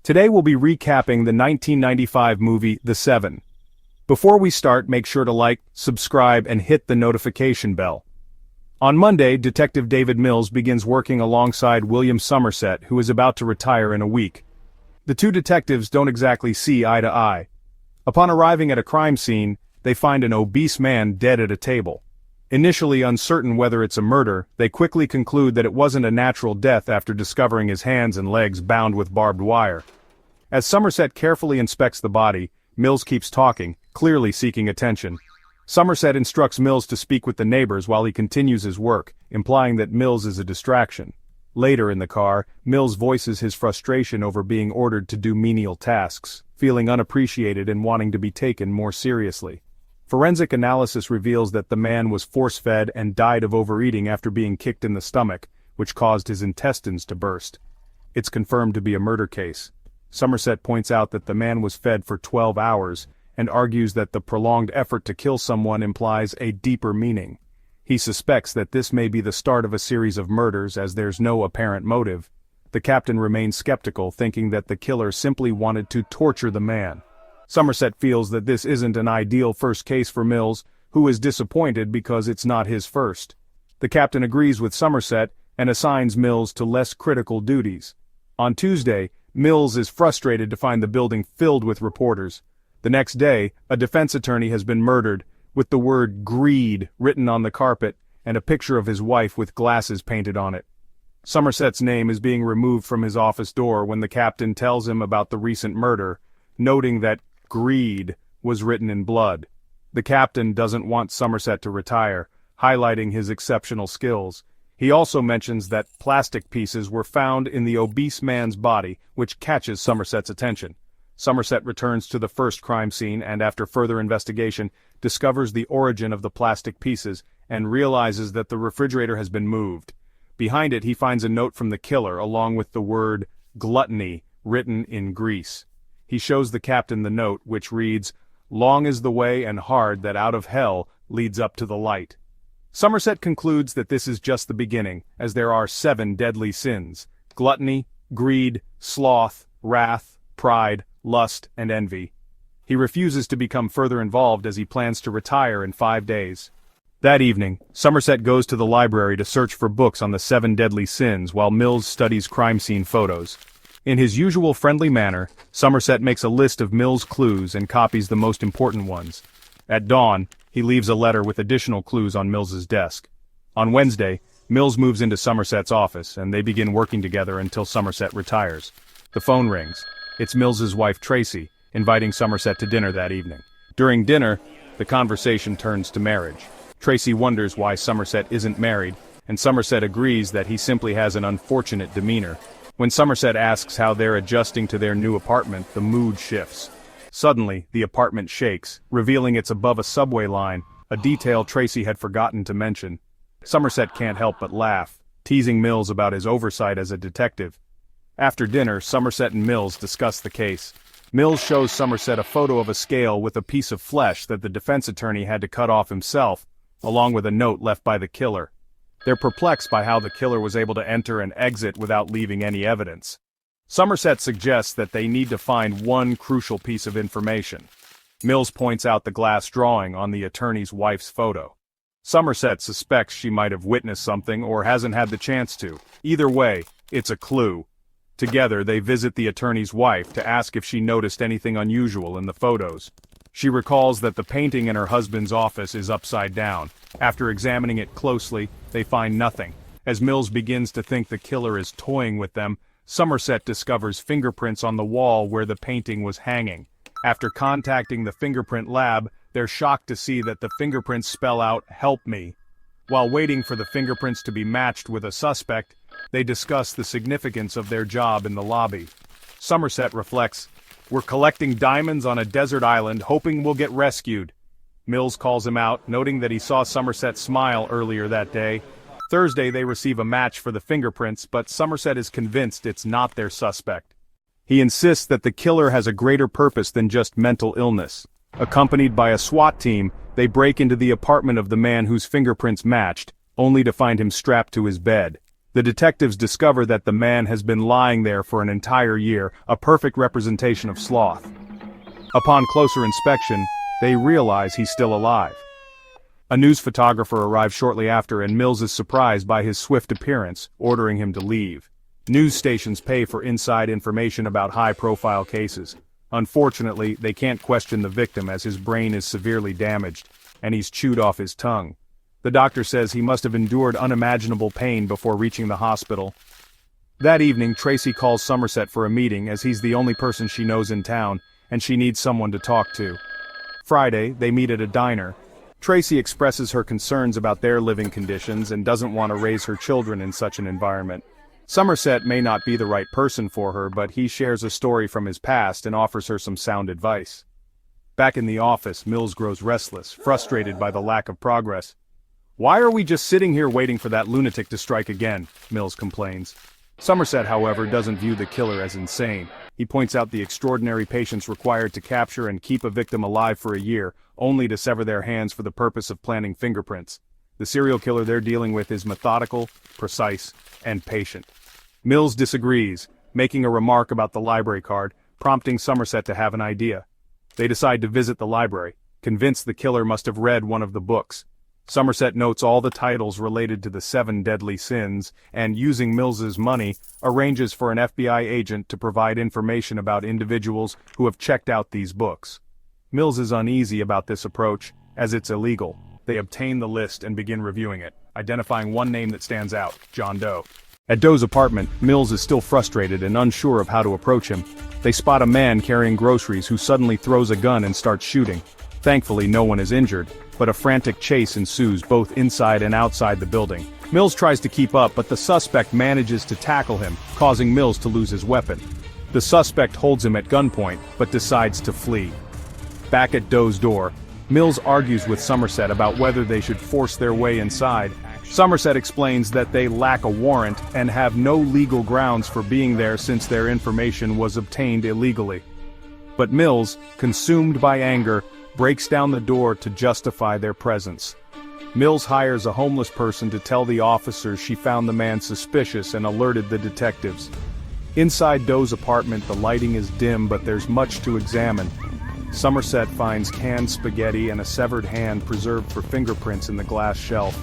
Today we'll be recapping the 1995 movie The Seven. Before we start, make sure to like, subscribe, and hit the notification bell. On Monday, Detective David Mills begins working alongside William Somerset, who is about to retire in a week. The two detectives don't exactly see eye to eye. Upon arriving at a crime scene, they find an obese man dead at a table. Initially uncertain whether it's a murder, they quickly conclude that it wasn't a natural death after discovering his hands and legs bound with barbed wire. As Somerset carefully inspects the body, Mills keeps talking, clearly seeking attention. Somerset instructs Mills to speak with the neighbors while he continues his work, implying that Mills is a distraction. Later in the car, Mills voices his frustration over being ordered to do menial tasks, feeling unappreciated and wanting to be taken more seriously. Forensic analysis reveals that the man was force-fed and died of overeating after being kicked in the stomach, which caused his intestines to burst. It's confirmed to be a murder case. Somerset points out that the man was fed for 12 hours, and argues that the prolonged effort to kill someone implies a deeper meaning. He suspects that this may be the start of a series of murders as there's no apparent motive. The captain remains skeptical, thinking that the killer simply wanted to torture the man. Somerset feels that this isn't an ideal first case for Mills, who is disappointed because it's not his first. The captain agrees with Somerset and assigns Mills to less critical duties. On Tuesday, Mills is frustrated to find the building filled with reporters. The next day, a defense attorney has been murdered, with the word greed written on the carpet and a picture of his wife with glasses painted on it. Somerset's name is being removed from his office door when the captain tells him about the recent murder, noting that greed was written in blood. The captain doesn't want Somerset to retire, highlighting his exceptional skills. He also mentions that plastic pieces were found in the obese man's body, which catches Somerset's attention. Somerset returns to the first crime scene and, after further investigation, discovers the origin of the plastic pieces and realizes that the refrigerator has been moved. Behind it, he finds a note from the killer along with the word gluttony written in grease. He shows the captain the note, which reads, "Long is the way and hard that out of hell leads up to the light." Somerset concludes that this is just the beginning, as there are 7 deadly sins: gluttony, greed, sloth, wrath, pride, lust, and envy. He refuses to become further involved as he plans to retire in 5 days. That evening, Somerset goes to the library to search for books on the 7 deadly sins while Mills studies crime scene photos. In his usual friendly manner, Somerset makes a list of Mills' clues and copies the most important ones. At dawn, he leaves a letter with additional clues on Mills's desk. On Wednesday, Mills moves into Somerset's office, and they begin working together until Somerset retires. The phone rings. It's Mills's wife Tracy, inviting Somerset to dinner that evening. During dinner, the conversation turns to marriage. Tracy wonders why Somerset isn't married, and Somerset agrees that he simply has an unfortunate demeanor. When Somerset asks how they're adjusting to their new apartment, the mood shifts. Suddenly, the apartment shakes, revealing it's above a subway line, a detail Tracy had forgotten to mention. Somerset can't help but laugh, teasing Mills about his oversight as a detective. After dinner, Somerset and Mills discuss the case. Mills shows Somerset a photo of a scale with a piece of flesh that the defense attorney had to cut off himself, along with a note left by the killer. They're perplexed by how the killer was able to enter and exit without leaving any evidence. Somerset suggests that they need to find one crucial piece of information. Mills points out the glass drawing on the attorney's wife's photo. Somerset suspects she might have witnessed something or hasn't had the chance to. Either way, it's a clue. Together, they visit the attorney's wife to ask if she noticed anything unusual in the photos. She recalls that the painting in her husband's office is upside down. After examining it closely, they find nothing. As Mills begins to think the killer is toying with them, Somerset discovers fingerprints on the wall where the painting was hanging. After contacting the fingerprint lab, they're shocked to see that the fingerprints spell out, "Help me." While waiting for the fingerprints to be matched with a suspect, they discuss the significance of their job in the lobby. Somerset reflects, "We're collecting diamonds on a desert island, hoping we'll get rescued." Mills calls him out, noting that he saw Somerset smile earlier that day. Thursday, they receive a match for the fingerprints, but Somerset is convinced it's not their suspect. He insists that the killer has a greater purpose than just mental illness. Accompanied by a SWAT team, they break into the apartment of the man whose fingerprints matched, only to find him strapped to his bed. The detectives discover that the man has been lying there for an entire year, a perfect representation of sloth. Upon closer inspection, they realize he's still alive. A news photographer arrives shortly after and Mills is surprised by his swift appearance, ordering him to leave. News stations pay for inside information about high-profile cases. Unfortunately, they can't question the victim as his brain is severely damaged, and he's chewed off his tongue. The doctor says he must have endured unimaginable pain before reaching the hospital. That evening, Tracy calls Somerset for a meeting as he's the only person she knows in town, and she needs someone to talk to. Friday, they meet at a diner. Tracy expresses her concerns about their living conditions and doesn't want to raise her children in such an environment. Somerset may not be the right person for her, but he shares a story from his past and offers her some sound advice. Back in the office, Mills grows restless, frustrated by the lack of progress. "Why are we just sitting here waiting for that lunatic to strike again?" Mills complains. Somerset, however, doesn't view the killer as insane. He points out the extraordinary patience required to capture and keep a victim alive for a year, only to sever their hands for the purpose of planting fingerprints. The serial killer they're dealing with is methodical, precise, and patient. Mills disagrees, making a remark about the library card, prompting Somerset to have an idea. They decide to visit the library, convinced the killer must have read one of the books. Somerset notes all the titles related to the 7 deadly sins, and using Mills's money, arranges for an FBI agent to provide information about individuals who have checked out these books. Mills is uneasy about this approach, as it's illegal. They obtain the list and begin reviewing it, identifying one name that stands out, John Doe. At Doe's apartment, Mills is still frustrated and unsure of how to approach him. They spot a man carrying groceries who suddenly throws a gun and starts shooting. Thankfully, no one is injured, but a frantic chase ensues both inside and outside the building. Mills tries to keep up, but the suspect manages to tackle him, causing Mills to lose his weapon. The suspect holds him at gunpoint, but decides to flee. Back at Doe's door, Mills argues with Somerset about whether they should force their way inside. Somerset explains that they lack a warrant and have no legal grounds for being there since their information was obtained illegally. But Mills, consumed by anger, breaks down the door to justify their presence. Mills hires a homeless person to tell the officers she found the man suspicious and alerted the detectives. Inside Doe's apartment, the lighting is dim, but there's much to examine. Somerset finds canned spaghetti and a severed hand preserved for fingerprints in the glass shelf.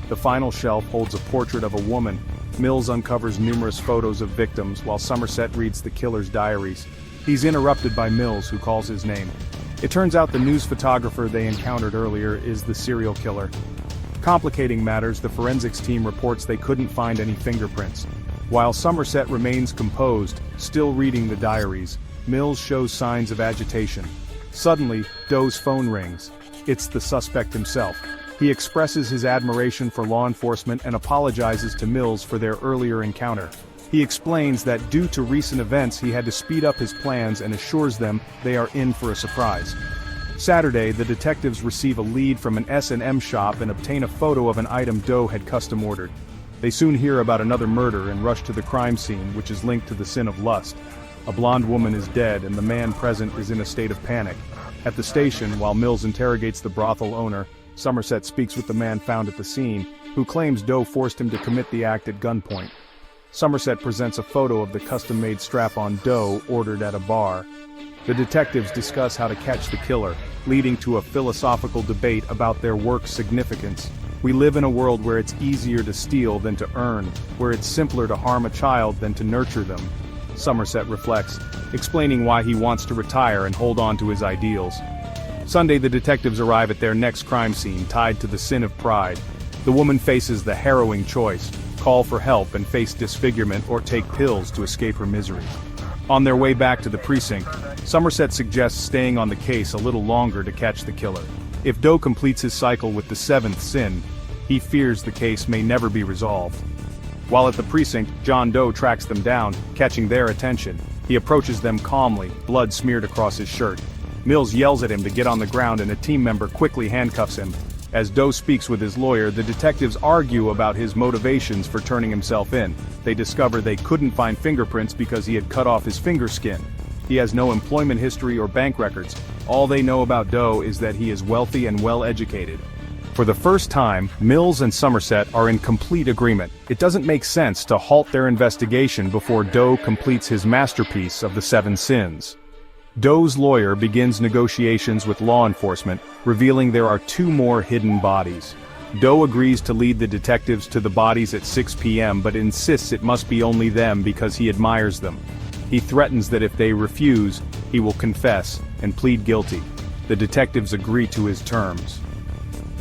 The final shelf holds a portrait of a woman. Mills uncovers numerous photos of victims while Somerset reads the killer's diaries. He's interrupted by Mills, who calls his name. It turns out the news photographer they encountered earlier is the serial killer. Complicating matters, the forensics team reports they couldn't find any fingerprints. While Somerset remains composed, still reading the diaries, Mills shows signs of agitation. Suddenly, Doe's phone rings. It's the suspect himself. He expresses his admiration for law enforcement and apologizes to Mills for their earlier encounter. He explains that due to recent events he had to speed up his plans and assures them they are in for a surprise. Saturday, the detectives receive a lead from an S&M shop and obtain a photo of an item Doe had custom ordered. They soon hear about another murder and rush to the crime scene, which is linked to the sin of lust. A blonde woman is dead and the man present is in a state of panic. At the station, while Mills interrogates the brothel owner, Somerset speaks with the man found at the scene, who claims Doe forced him to commit the act at gunpoint. Somerset presents a photo of the custom-made strap-on Doe ordered at a bar. The detectives discuss how to catch the killer, leading to a philosophical debate about their work's significance. We live in a world where it's easier to steal than to earn, where it's simpler to harm a child than to nurture them. Somerset reflects, explaining why he wants to retire and hold on to his ideals. Sunday, the detectives arrive at their next crime scene tied to the sin of pride. The woman faces the harrowing choice: call for help and face disfigurement or take pills to escape her misery. On their way back to the precinct, Somerset suggests staying on the case a little longer to catch the killer. If Doe completes his cycle with the 7th sin, he fears the case may never be resolved. While at the precinct, John Doe tracks them down, catching their attention. He approaches them calmly, blood smeared across his shirt. Mills yells at him to get on the ground and a team member quickly handcuffs him. As Doe speaks with his lawyer, the detectives argue about his motivations for turning himself in. They discover they couldn't find fingerprints because he had cut off his finger skin. He has no employment history or bank records. All they know about Doe is that he is wealthy and well-educated. For the first time, Mills and Somerset are in complete agreement. It doesn't make sense to halt their investigation before Doe completes his masterpiece of the 7 sins. Doe's lawyer begins negotiations with law enforcement, revealing there are 2 more hidden bodies. Doe agrees to lead the detectives to the bodies at 6 p.m. but insists it must be only them because he admires them. He threatens that if they refuse, he will confess and plead guilty. The detectives agree to his terms.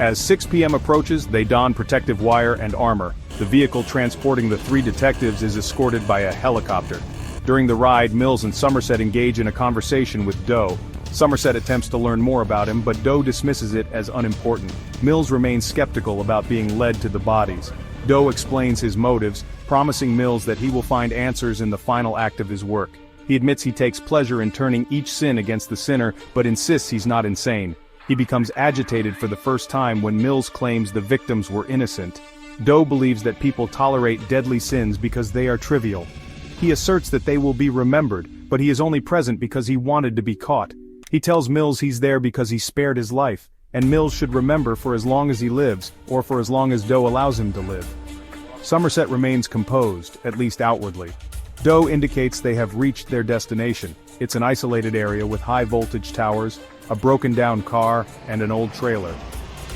As 6 p.m. approaches, they don protective wire and armor. The vehicle transporting the 3 detectives is escorted by a helicopter. During the ride, Mills and Somerset engage in a conversation with Doe. Somerset attempts to learn more about him, but Doe dismisses it as unimportant. Mills remains skeptical about being led to the bodies. Doe explains his motives, promising Mills that he will find answers in the final act of his work. He admits he takes pleasure in turning each sin against the sinner, but insists he's not insane. He becomes agitated for the first time when Mills claims the victims were innocent. Doe believes that people tolerate deadly sins because they are trivial. He asserts that they will be remembered, but he is only present because he wanted to be caught. He tells Mills he's there because he spared his life, and Mills should remember for as long as he lives, or for as long as Doe allows him to live. Somerset remains composed, at least outwardly. Doe indicates they have reached their destination. It's an isolated area with high-voltage towers, a broken-down car, and an old trailer.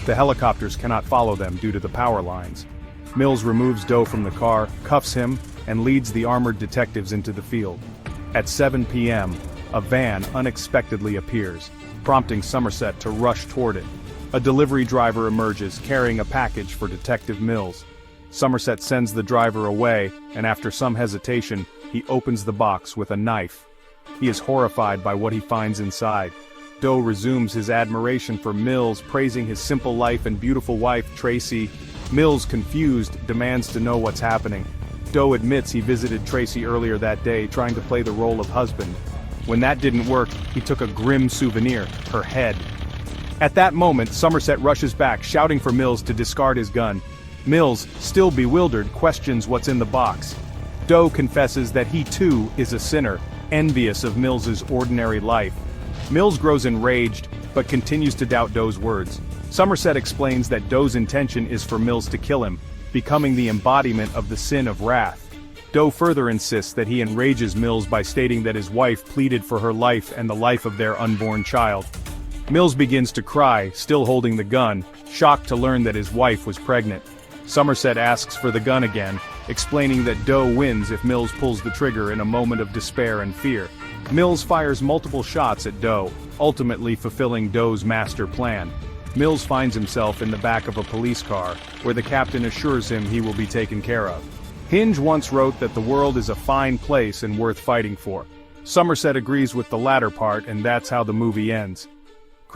The helicopters cannot follow them due to the power lines. Mills removes Doe from the car, cuffs him, and leads the armored detectives into the field. At 7 p.m., a van unexpectedly appears, prompting Somerset to rush toward it. A delivery driver emerges, carrying a package for Detective Mills. Somerset sends the driver away, and after some hesitation, he opens the box with a knife. He is horrified by what he finds inside. Doe resumes his admiration for Mills, praising his simple life and beautiful wife, Tracy. Mills, confused, demands to know what's happening. Doe admits he visited Tracy earlier that day, trying to play the role of husband. When that didn't work, he took a grim souvenir, her head. At that moment, Somerset rushes back, shouting for Mills to discard his gun. Mills, still bewildered, questions what's in the box. Doe confesses that he too is a sinner, envious of Mills's ordinary life. Mills grows enraged, but continues to doubt Doe's words. Somerset explains that Doe's intention is for Mills to kill him, becoming the embodiment of the sin of wrath. Doe further insists that he enrages Mills by stating that his wife pleaded for her life and the life of their unborn child. Mills begins to cry, still holding the gun, shocked to learn that his wife was pregnant. Somerset asks for the gun again, explaining that Doe wins if Mills pulls the trigger in a moment of despair and fear. Mills fires multiple shots at Doe, ultimately fulfilling Doe's master plan. Mills finds himself in the back of a police car, where the captain assures him he will be taken care of. Hinge once wrote that the world is a fine place and worth fighting for. Somerset agrees with the latter part, and that's how the movie ends.